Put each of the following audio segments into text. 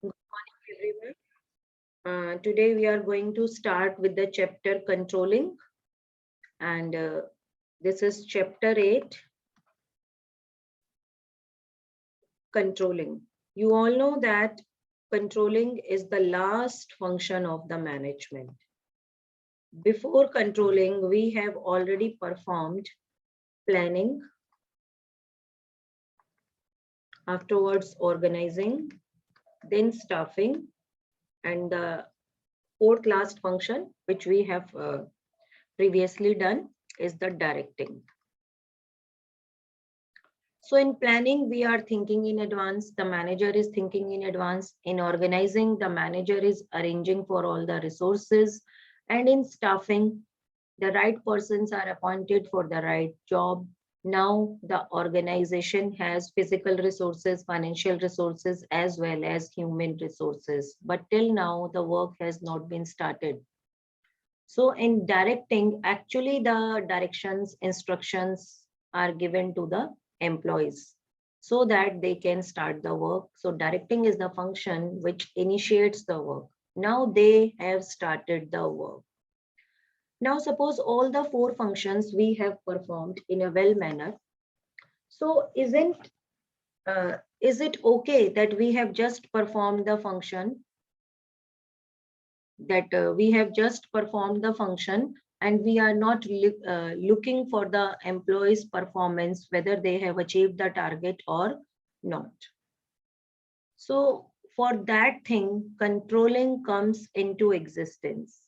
Good morning, everyone. Today we are going to start with the chapter controlling, and this is chapter 8, controlling. You all know that controlling is the last function of the management. Before controlling, we have already performed planning, afterwards organizing, then staffing, and the fourth last function, which we have previously done, is the directing. So in planning, we are thinking in advance. The manager is thinking in advance. In organizing, the manager is arranging for all the resources. And in staffing, the right persons are appointed for the right job. Now the organization has physical resources, financial resources, as well as human resources. But till now, the work has not been started. So in directing, actually the directions, instructions are given to the employees so that they can start the work. So directing is the function which initiates the work. Now they have started the work. Now suppose all the four functions we have performed in a well manner. So is it okay that we have just performed the function, we have just performed the function and we are not looking for the employees' performance, whether they have achieved the target or not? So for that thing, controlling comes into existence.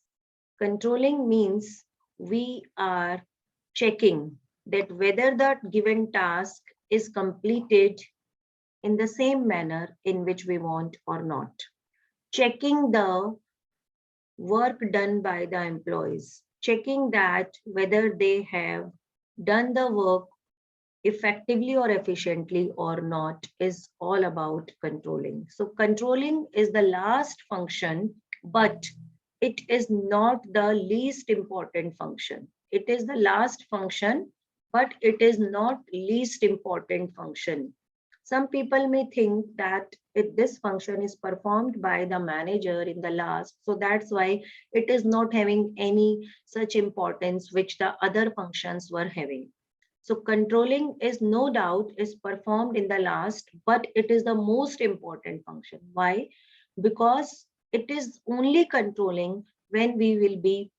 Controlling means we are checking that whether that given task is completed in the same manner in which we want or not. Checking the work done by the employees, checking that whether they have done the work effectively or efficiently or not is all about controlling. So controlling is the last function, but it is not the least important function. It is the last function, but it is not least important function. Some people may think that if this function is performed by the manager in the last, so that's why it is not having any such importance which the other functions were having. So controlling is no doubt is performed in the last, but it is the most important function. Why? Because it is only controlling when we will be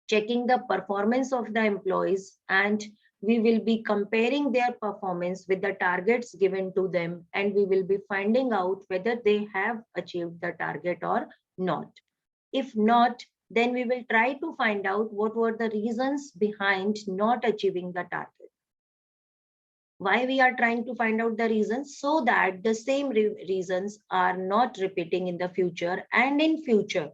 checking the performance of the employees and we will be comparing their performance with the targets given to them, and we will be finding out whether they have achieved the target or not. If not, then we will try to find out what were the reasons behind not achieving the target. Why we are trying to find out the reasons? So that the same reasons are not repeating in the future, and in future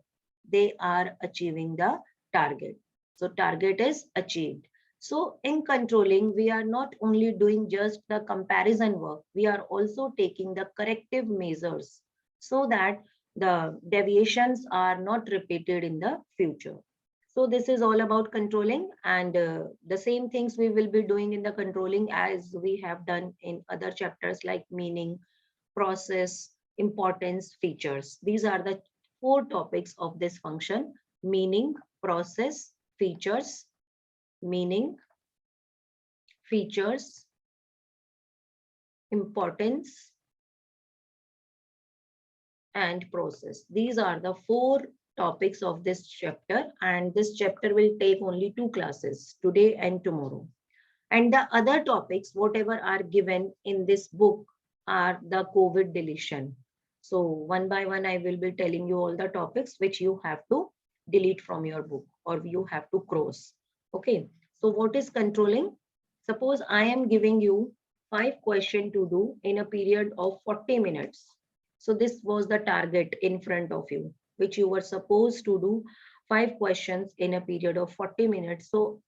they are achieving the target. So target is achieved. So in controlling, we are not only doing just the comparison work, we are also taking the corrective measures so that the deviations are not repeated in the future. So this is all about controlling, and the same things we will be doing in the controlling as we have done in other chapters like meaning, process, importance, features. These are the four topics of this function: meaning, process, features, meaning, features, importance, and process. These are the four topics of this chapter, and this chapter will take only 2 classes, today and tomorrow. And the other topics, whatever are given in this book, are the COVID deletion. So one by one, I will be telling you all the topics which you have to delete from your book or you have to cross. Okay, so what is controlling? Suppose I am giving you 5 questions to do in a period of 40 minutes. So this was the target in front of you, which you were supposed to do 5 questions in a period of 40 minutes. So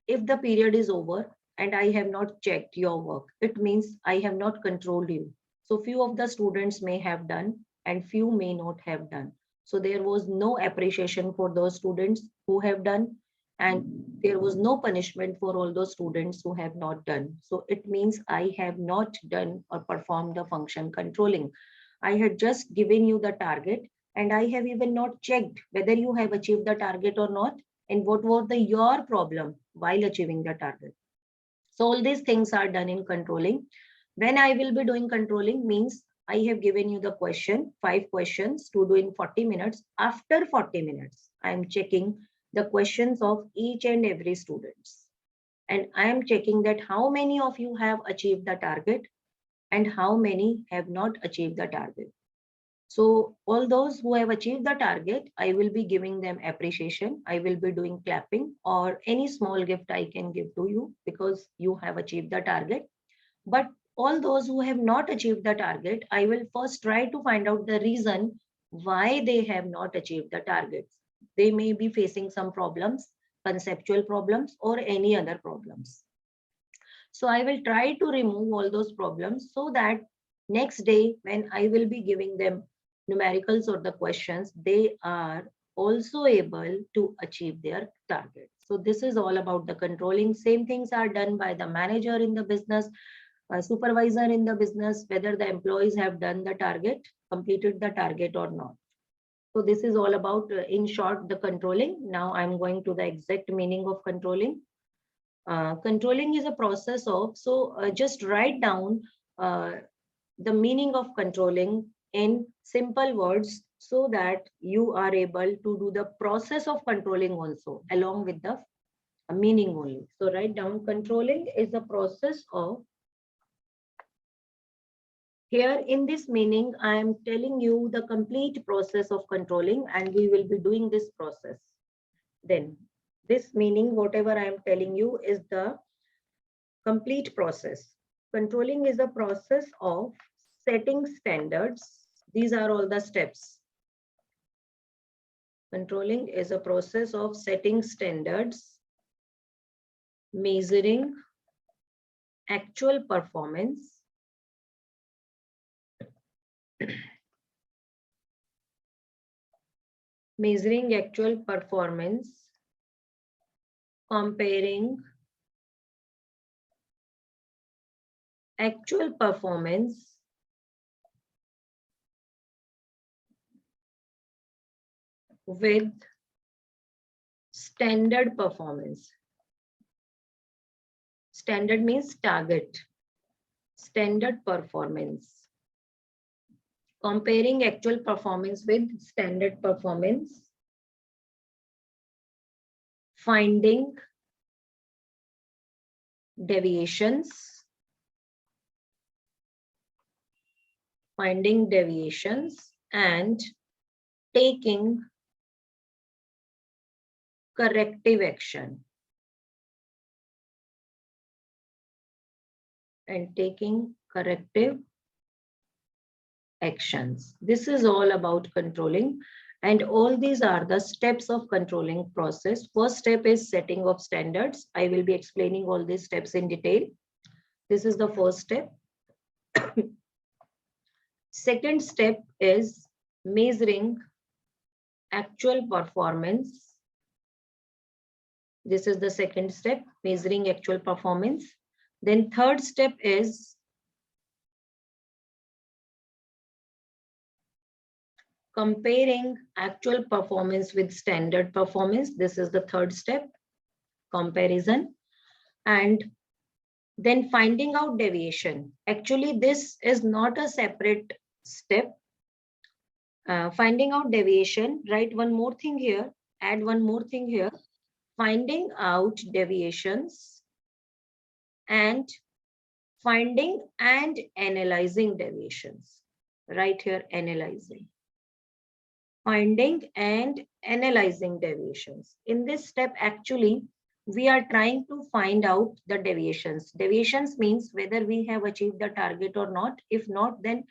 if the period is over and I have not checked your work, it means I have not controlled you. So few of the students may have done and few may not have done. So there was no appreciation for those students who have done, and there was no punishment for all those students who have not done. So it means I have not done or performed the function controlling. I had just given you the target, and I have even not checked whether you have achieved the target or not, and what was your problem while achieving the target. So all these things are done in controlling. When I will be doing controlling means I have given you the question, 5 questions to do in 40 minutes. After 40 minutes, I am checking the questions of each and every students. And I am checking that how many of you have achieved the target and how many have not achieved the target. So all those who have achieved the target, I will be giving them appreciation. I will be doing clapping or any small gift I can give to you because you have achieved the target. But all those who have not achieved the target, I will first try to find out the reason why they have not achieved the targets. They may be facing some problems, conceptual problems, or any other problems. So I will try to remove all those problems so that next day when I will be giving them numericals or the questions, they are also able to achieve their target. So this is all about the controlling. Same things are done by the manager in the business, supervisor in the business, whether the employees have done the target, completed the target or not. So this is all about, in short, the controlling. Now I'm going to the exact meaning of controlling. Controlling is a process of, just write down the meaning of controlling in simple words so that you are able to do the process of controlling also along with the meaning only. So write down controlling is a process of. Here in this meaning, I am telling you the complete process of controlling and we will be doing this process. Then this meaning, whatever I am telling you is the complete process. Controlling is a process of setting standards. These are all the steps. Controlling is a process of setting standards, measuring actual performance, measuring actual performance, comparing actual performance with standard performance. Standard means target. Standard performance. Comparing actual performance with standard performance. Finding deviations. Finding deviations and taking corrective action. And taking corrective actions. This is all about controlling, and all these are the steps of controlling process. First step is setting of standards. I will be explaining all these steps in detail. This is the first step. Second step is measuring actual performance. This is the second step, measuring actual performance. Then third step is comparing actual performance with standard performance. This is the third step, comparison. And then finding out deviation. Actually, this is not a separate step. Finding out deviation, write one more thing here, add one more thing here. Finding out deviations and finding and analyzing deviations. Right here, analyzing. Finding and analyzing deviations. In this step, actually, we are trying to find out the deviations. Deviations means whether we have achieved the target or not. If not, then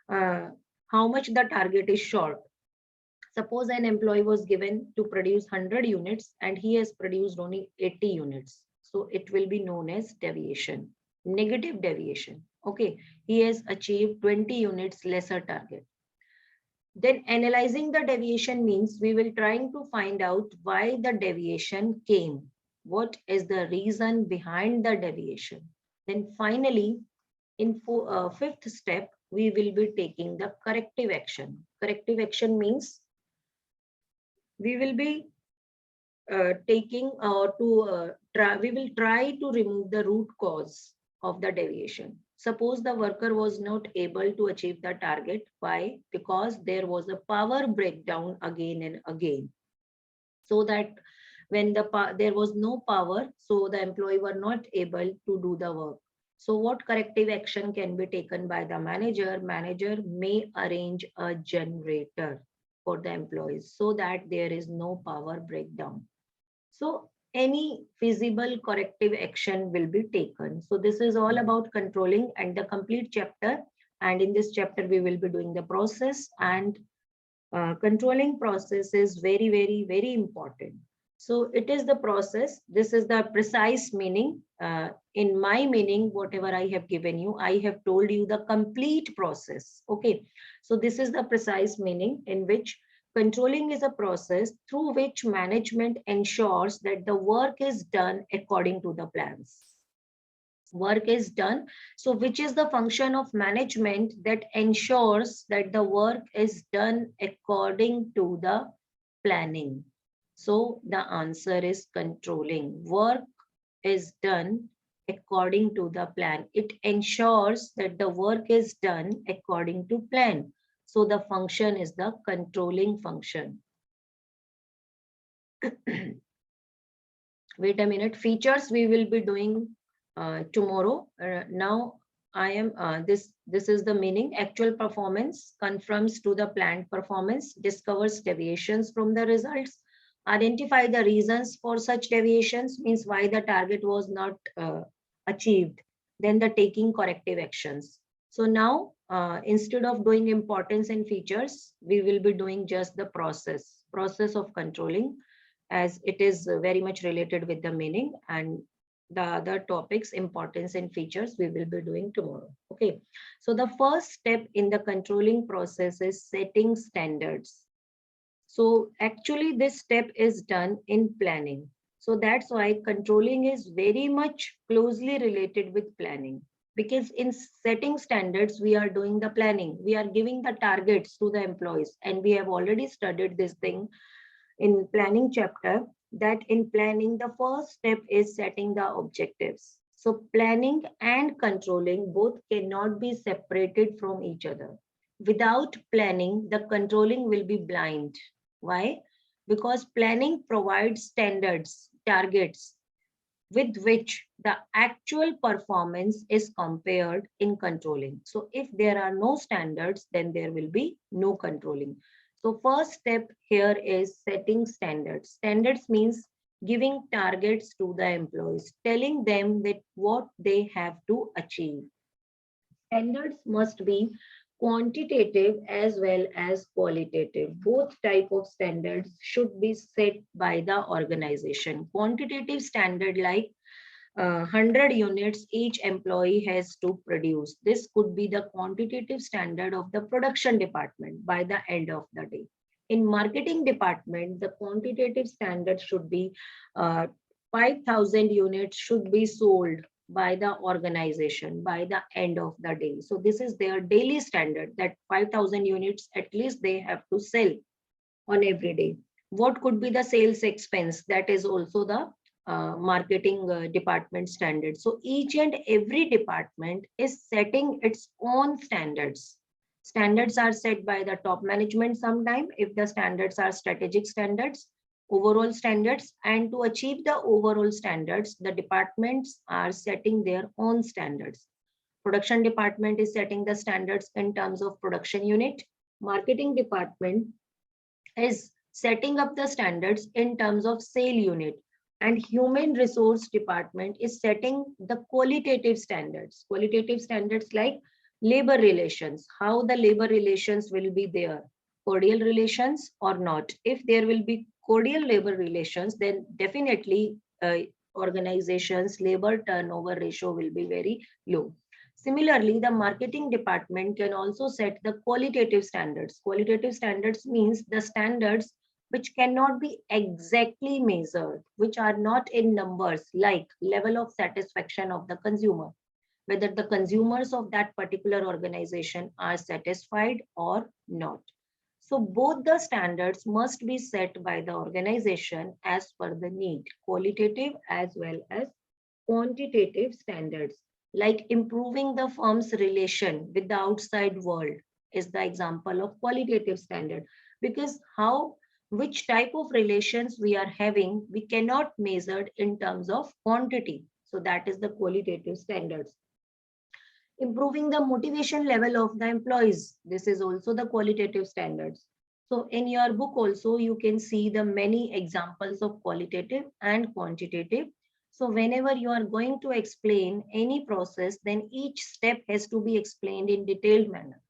how much the target is short. Suppose an employee was given to produce 100 units and he has produced only 80 units. So it will be known as deviation, negative deviation. Okay, he has achieved 20 units lesser target. Then analyzing the deviation means we will trying to find out why the deviation came. What is the reason behind the deviation? Then finally, in fifth step, we will be taking the corrective action. Corrective action means we will be taking we will try to remove the root cause of the deviation. Suppose the worker was not able to achieve the target. Why? Because there was a power breakdown again and again. So that when there was no power, so the employee were not able to do the work. So what corrective action can be taken by the manager? Manager may arrange a generator for the employees so that there is no power breakdown. So any feasible corrective action will be taken. So this is all about controlling and the complete chapter. And in this chapter, we will be doing the process, and controlling process is very, very, very important. So it is the process. This is the precise meaning. In my meaning, whatever I have given you, I have told you the complete process. Okay. So this is the precise meaning, in which controlling is a process through which management ensures that the work is done according to the plans. Work is done. So which is the function of management that ensures that the work is done according to the planning? So the answer is controlling. Work is done according to the plan. It ensures that the work is done according to plan. So the function is the controlling function. Wait a minute. Features we will be doing tomorrow. Now I am this is the meaning. Actual performance conforms to the planned performance, discovers deviations from the results, identify the reasons for such deviations, means why the target was not achieved, then the taking corrective actions. So now instead of doing importance and features, we will be doing just the process of controlling, as it is very much related with the meaning, and the other topics, importance and features, we will be doing tomorrow. Okay. So the first step in the controlling process is setting standards. So actually this step is done in planning. So that's why controlling is very much closely related with planning, because in setting standards, we are doing the planning. We are giving the targets to the employees, and we have already studied this thing in planning chapter, that in planning, the first step is setting the objectives. So planning and controlling both cannot be separated from each other. Without planning, the controlling will be blind. Why? Because planning provides standards, targets, with which the actual performance is compared in controlling. So if there are no standards, then there will be no controlling. So first step here is setting standards. Standards means giving targets to the employees, telling them that what they have to achieve. Standards must be quantitative as well as qualitative. Both type of standards should be set by the organization. Quantitative standard like 100 units each employee has to produce. This could be the quantitative standard of the production department by the end of the day. In marketing department, the quantitative standard should be 5,000 units should be sold by the organization by the end of the day. So this is their daily standard, that 5,000 units at least they have to sell on every day. What could be the sales expense? That is also the marketing department standard. So each and every department is setting its own standards. Standards are set by the top management sometime, if the standards are strategic standards, overall standards, and to achieve the overall standards, the departments are setting their own standards. Production department is setting the standards in terms of production unit. Marketing department is setting up the standards in terms of sale unit, and human resource department is setting the qualitative standards. Qualitative standards like labor relations, how the labor relations will be there, cordial relations or not. If there will be cordial labor relations, then definitely organizations labor turnover ratio will be very low. Similarly, the marketing department can also set the qualitative standards. Qualitative standards means the standards which cannot be exactly measured, which are not in numbers, like level of satisfaction of the consumer. whether the consumers of that particular organization are satisfied or not. So both the standards must be set by the organization as per the need, qualitative as well as quantitative standards, like improving the firm's relation with the outside world is the example of qualitative standard. Because which type of relations we are having, we cannot measure in terms of quantity. So that is the qualitative standards. Improving the motivation level of the employees. This is also the qualitative standards. So in your book also, you can see the many examples of qualitative and quantitative. So whenever you are going to explain any process, then each step has to be explained in detailed manner.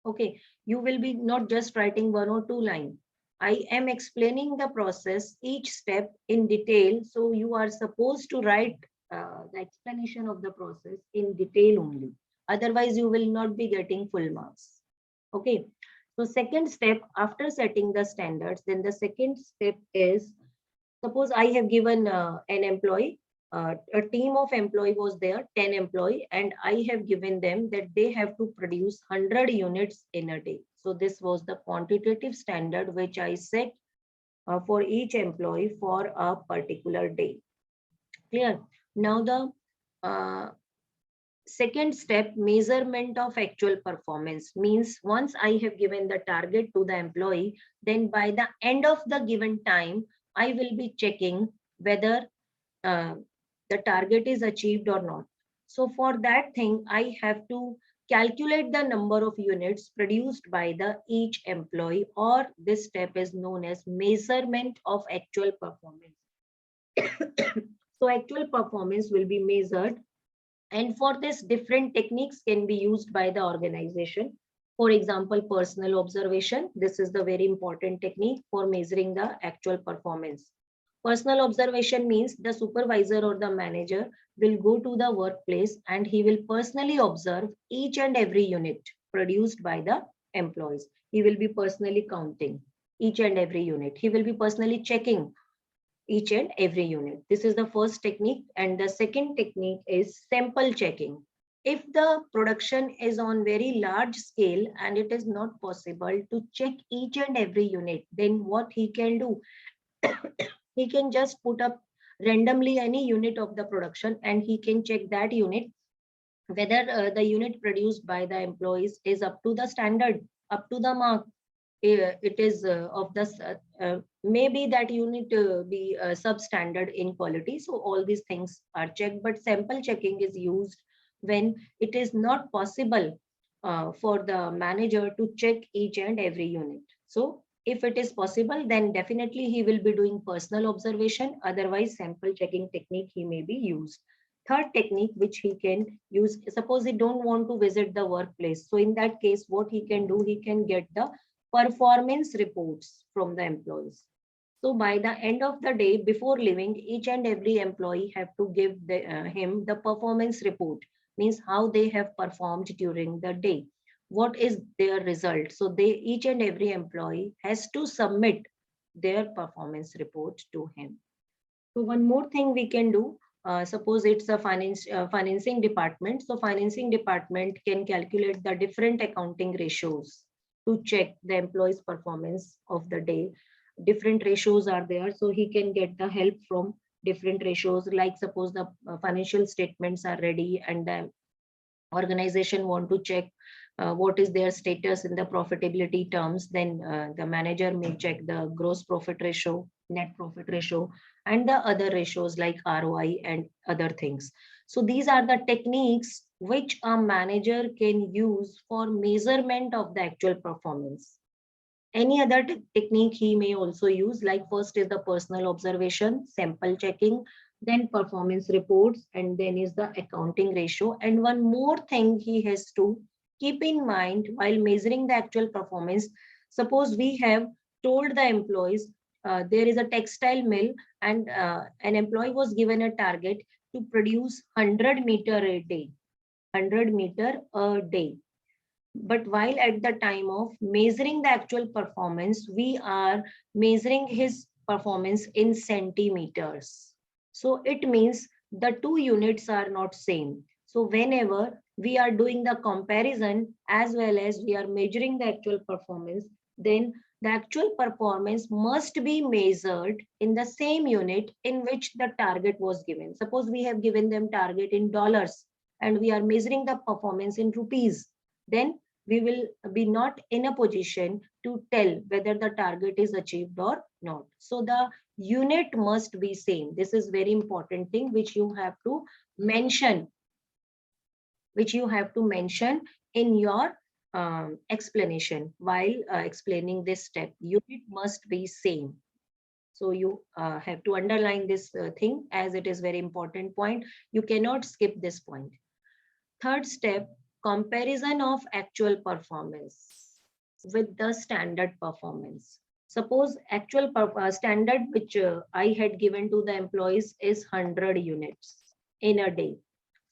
Okay, you will be not just writing 1 or 2 lines. I am explaining the process, each step in detail. So you are supposed to write the explanation of the process in detail only. Otherwise, you will not be getting full marks. Okay. So second step, after setting the standards, then the second step is, suppose I have given an employee, a team of employee was there, 10 employee, and I have given them that they have to produce 100 units in a day. So this was the quantitative standard which I set for each employee for a particular day. Clear? Now the second step, measurement of actual performance, means once I have given the target to the employee, then by the end of the given time, I will be checking whether the target is achieved or not. So for that thing, I have to calculate the number of units produced by the each employee, or this step is known as measurement of actual performance. So actual performance will be measured, and for this different techniques can be used by the organization. For example, personal observation. This is the very important technique for measuring the actual performance. Personal observation means the supervisor or the manager will go to the workplace and he will personally observe each and every unit produced by the employees. He will be personally counting each and every unit. He will be personally checking each and every unit. This is the first technique. And the second technique is sample checking. If the production is on very large scale and it is not possible to check each and every unit, then what he can do, he can just put up randomly any unit of the production and he can check that unit whether the unit produced by the employees is up to the standard, up to the mark. It is of the maybe that unit be substandard in quality. So all these things are checked, but sample checking is used when it is not possible for the manager to check each and every unit. So if it is possible, then definitely he will be doing personal observation. Otherwise, sample checking technique he may be used. Third technique which he can use, suppose he don't want to visit the workplace. So in that case, what he can do, he can get the performance reports from the employees. So by the end of the day, before leaving, each and every employee have to give him the performance report, means how they have performed during the day. What is their result? So each and every employee has to submit their performance report to him. So one more thing we can do, suppose it's a financing department. So financing department can calculate the different accounting ratios to check the employee's performance of the day. Different ratios are there, so he can get the help from different ratios. Like suppose the financial statements are ready and the organization want to check what is their status in the profitability terms, then the manager may check the gross profit ratio, net profit ratio, and the other ratios like ROI and other things. So these are the techniques which a manager can use for measurement of the actual performance. Any other technique he may also use, like first is the personal observation, sample checking, then performance reports, and then is the accounting ratio. And one more thing he has to keep in mind while measuring the actual performance. Suppose we have told the employees there is a textile mill and an employee was given a target to produce 100 meter a day, 100 meter a day. But while at the time of measuring the actual performance, we are measuring his performance in centimeters. So it means the two units are not same. So whenever we are doing the comparison as well as we are measuring the actual performance, then the actual performance must be measured in the same unit in which the target was given. Suppose we have given them target in dollars and we are measuring the performance in rupees, then we will be not in a position to tell whether the target is achieved or not. So the unit must be same. This is very important thing which you have to mention, in your explanation while explaining this step. Unit must be same. So you have to underline this thing as it is very important point. You cannot skip this point. Third step, comparison of actual performance with the standard performance. Suppose actual standard which I had given to the employees is 100 units in a day.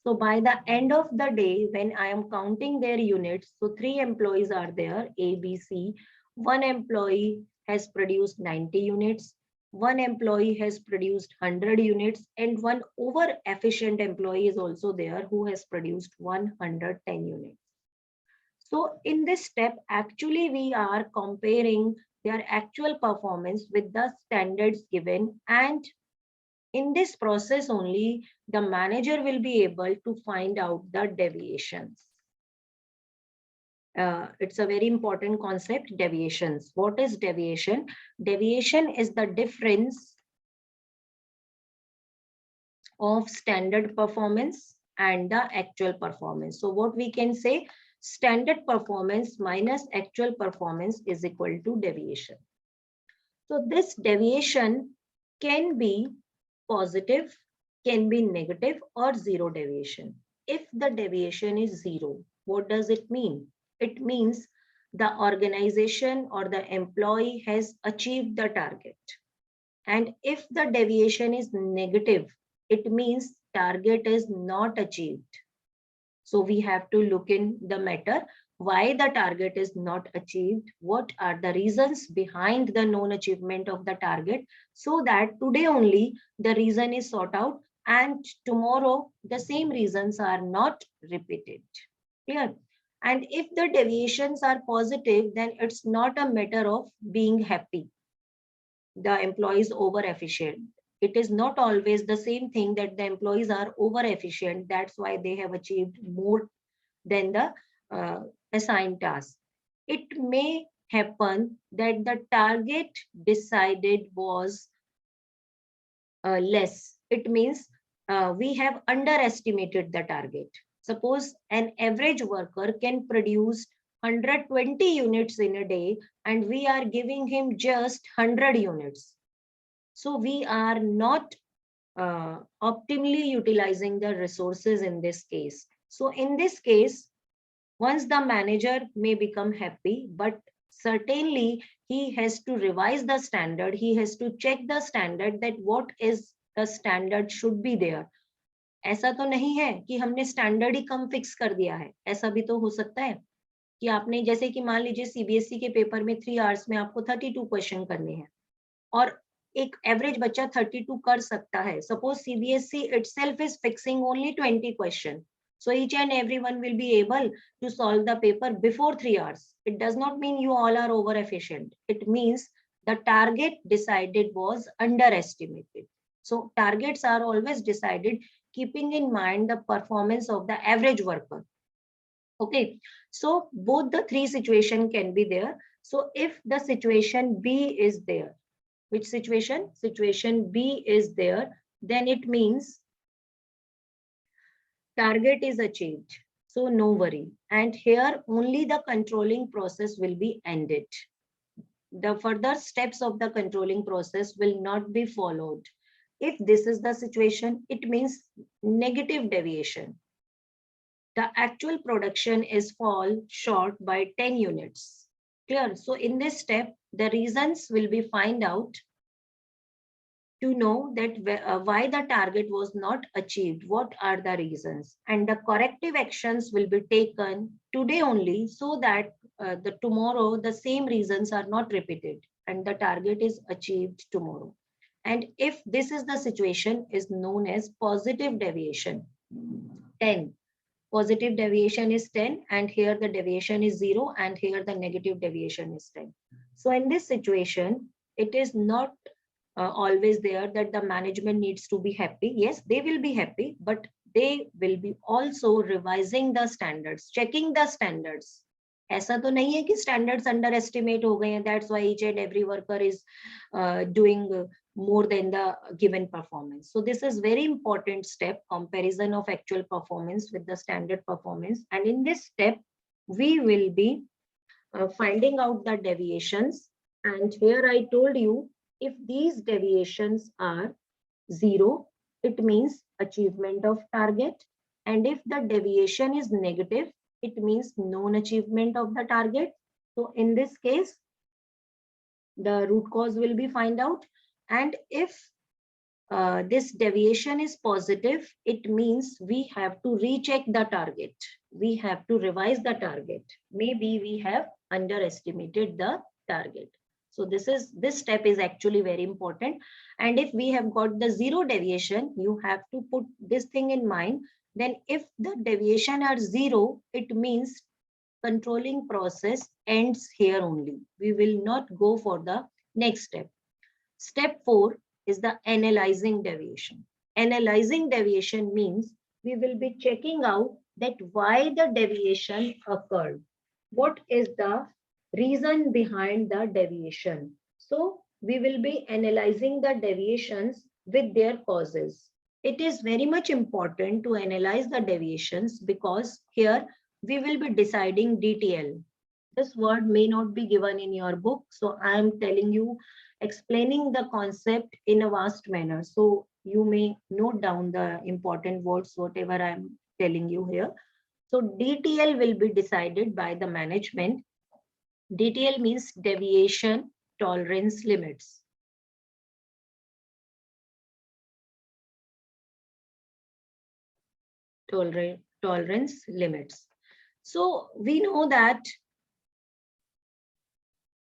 So by the end of the day, when I am counting their units, so 3 employees are there, A, B, C. One employee has produced 90 units. One employee has produced 100 units, and one over efficient employee is also there who has produced 110 units. So in this step, actually we are comparing their actual performance with the standards given, and in this process only, the manager will be able to find out the deviations. It's a very important concept, deviations. What is deviation? Deviation is the difference of standard performance and the actual performance. So what we can say, standard performance minus actual performance is equal to deviation. So this deviation can be positive, can be negative, or zero deviation. If the deviation is zero, what does it mean? It means the organization or the employee has achieved the target. And if the deviation is negative, it means target is not achieved. So we have to look in the matter why the target is not achieved, what are the reasons behind the non-achievement of the target, so that today only the reason is sought out and tomorrow the same reasons are not repeated. Clear? And if the deviations are positive, then it's not a matter of being happy. The employees over efficient. It is not always the same thing that the employees are over efficient. That's why they have achieved more than the assigned task. It may happen that the target decided was less. It means we have underestimated the target. Suppose an average worker can produce 120 units in a day and we are giving him just 100 units. So we are not optimally utilizing the resources in this case. So in this case, once the manager may become happy, but certainly he has to revise the standard. He has to check the standard that what is the standard should be there. ऐसा तो नहीं है कि हमने standard ही कम fix कर दिया है. ऐसा भी तो हो सकता है कि आपने जैसे कि मान लीजिए सीबीएसई के पेपर में 3 आवर्स में आपको 32 क्वेश्चन करने हैं और एक एवरेज बच्चा 32 कर सकता है. Suppose CBSE itself is fixing only 20 question. So each and everyone will be able to solve the paper before 3 hours. It does not mean you all are over efficient. It means the target decided was underestimated. So targets are always decided keeping in mind the performance of the average worker. Okay, so both the three situation can be there. So if the situation B is there, which situation? Situation B is there, then it means target is achieved. So no worry. And here only the controlling process will be ended. The further steps of the controlling process will not be followed. If this is the situation, it means negative deviation. The actual production is fall short by 10 units. Clear? So in this step, the reasons will be find out to know that why the target was not achieved, what are the reasons, and the corrective actions will be taken today only so that the tomorrow the same reasons are not repeated and the target is achieved tomorrow. And if this is the situation, is known as positive deviation. 10. Positive deviation is 10, and here the deviation is 0, and here the negative deviation is 10. So in this situation, it is not always there that the management needs to be happy. Yes, they will be happy, but they will be also revising the standards, checking the standards. ऐसा तो नहीं है कि standards underestimate हो गए हैं, that's why each and every worker is doing more than the given performance. So this is very important step, comparison of actual performance with the standard performance. And in this step, we will be finding out the deviations. And here I told you, if these deviations are 0, it means achievement of target. And if the deviation is negative, it means non-achievement of the target. So in this case, the root cause will be find out. And if this deviation is positive, it means we have to recheck the target. We have to revise the target. Maybe we have underestimated the target. So this step is actually very important. And if we have got the 0 deviation, you have to put this thing in mind. Then if the deviation are 0, it means controlling process ends here only. We will not go for the next step. Step 4 is the analyzing deviation. Analyzing deviation means we will be checking out that why the deviation occurred. What is the reason behind the deviation? So we will be analyzing the deviations with their causes. It is very much important to analyze the deviations because here we will be deciding DTL. This word may not be given in your book, so I am telling you, explaining the concept in a vast manner. So you may note down the important words, whatever I am telling you here. So DTL will be decided by the management. DTL means deviation tolerance limits. Tolerance limits. So we know that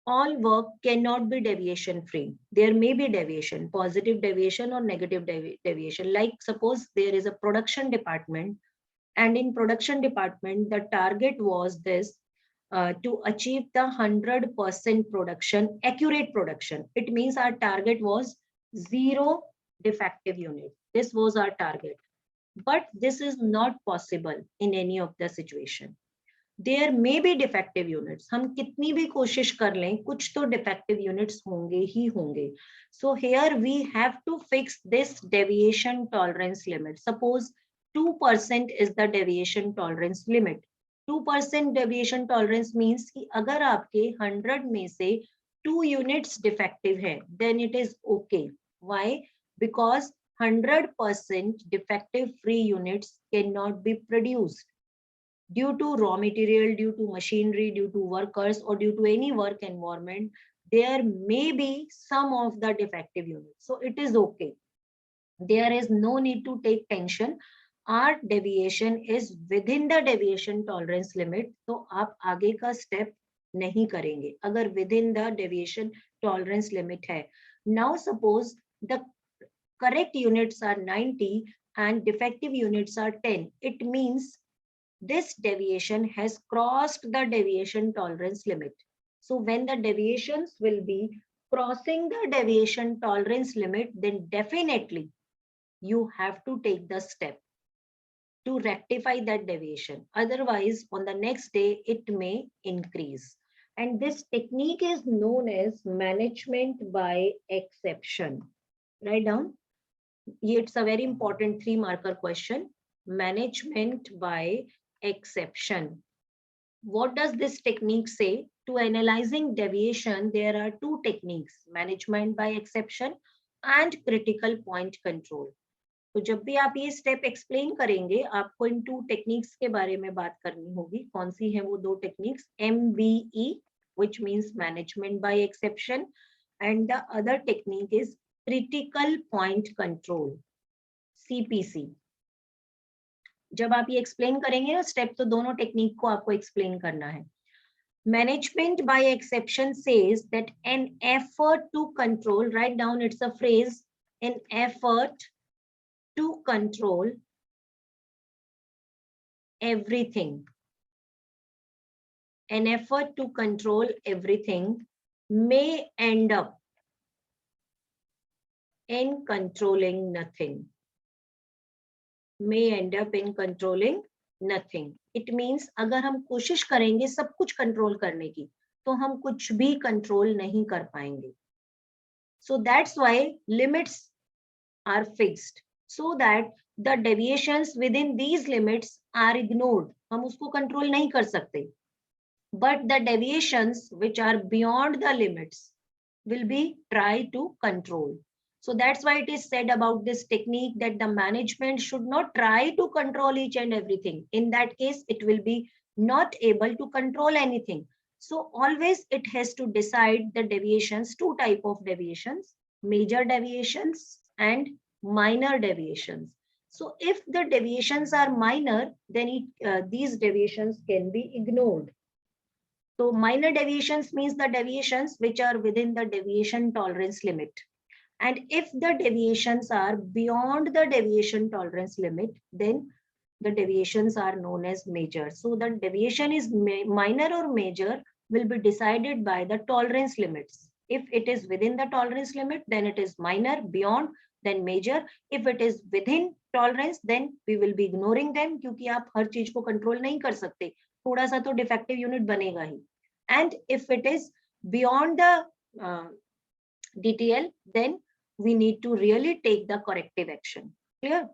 all work cannot be deviation free. There may be deviation, positive deviation or negative deviation. Like suppose there is a production department, and in production department, the target was this, to achieve the 100% production, accurate production. It means our target was 0 defective units. This was our target. But this is not possible in any of the situation. There may be defective units. हम कितनी भी कोशिश कर लें, कुछ तो defective units होंगे ही होंगे. So here we have to fix this deviation tolerance limit. Suppose 2% is the deviation tolerance limit. 2% deviation tolerance means कि अगर आपके 100 में से 2 units defective है, then it is okay. Why? Because 100% defective free units cannot be produced. Due to raw material, due to machinery, due to workers, or due to any work environment, there may be some of the defective units. So it is okay. There is no need to take tension. Our deviation is within the deviation tolerance limit. So आप आगे का step नहीं करेंगे अगर within the deviation tolerance limit है. Now suppose the correct units are 90 and defective units are 10. It means this deviation has crossed the deviation tolerance limit. So when the deviations will be crossing the deviation tolerance limit, then definitely you have to take the step to rectify that deviation. Otherwise, on the next day, it may increase. And this technique is known as management by exception. Write down. It's a very important 3-marker question. Management by exception. What does this technique say? To analyzing deviation, there are 2 techniques, management by exception and critical point control. तो जब भी आप ये step explain करेंगे, आपको इन 2 techniques के बारे में बात करनी होगी. कौन सी है वो 2 techniques? MBE, which means management by exception, and the other technique is critical point control, CPC. जब आप ये एक्सप्लेन करेंगे ना स्टेप, तो दोनों टेक्निक को आपको एक्सप्लेन करना है. Management by exception says that an effort to control, write down, it's a phrase, an effort to control everything. An effort to control everything may end up in controlling nothing. May end up in controlling nothing. It means अगर हम कोशिश करेंगे सब कुछ control करने की, तो हम कुछ भी कंट्रोल नहीं कर पाएंगे. So that's why limits are fixed, so that the deviations within these limits are ignored. हम उसको कंट्रोल नहीं कर सकते. But the deviations which are beyond the limits will be tried to control. So that's why it is said about this technique that the management should not try to control each and everything. In that case, it will be not able to control anything. So always it has to decide the deviations, two type of deviations, major deviations and minor deviations. So if the deviations are minor, then these deviations can be ignored. So minor deviations means the deviations which are within the deviation tolerance limit. And if the deviations are beyond the deviation tolerance limit, then the deviations are known as major. So the deviation is minor or major will be decided by the tolerance limits. If it is within the tolerance limit, then it is minor, beyond, then major. If it is within tolerance, then we will be ignoring them, क्योंकि आप हर चीज को control नहीं कर सकते, थोड़ा सा तो defective unit बनेगा ही. And if it is beyond the DTL, then we need to really take the corrective action. Clear?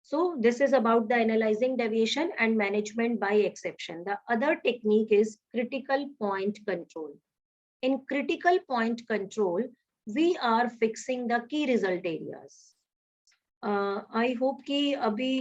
So this is about the analyzing deviation and management by exception. The other technique is critical point control. In critical point control, we are fixing the key result areas. I hope कि अभी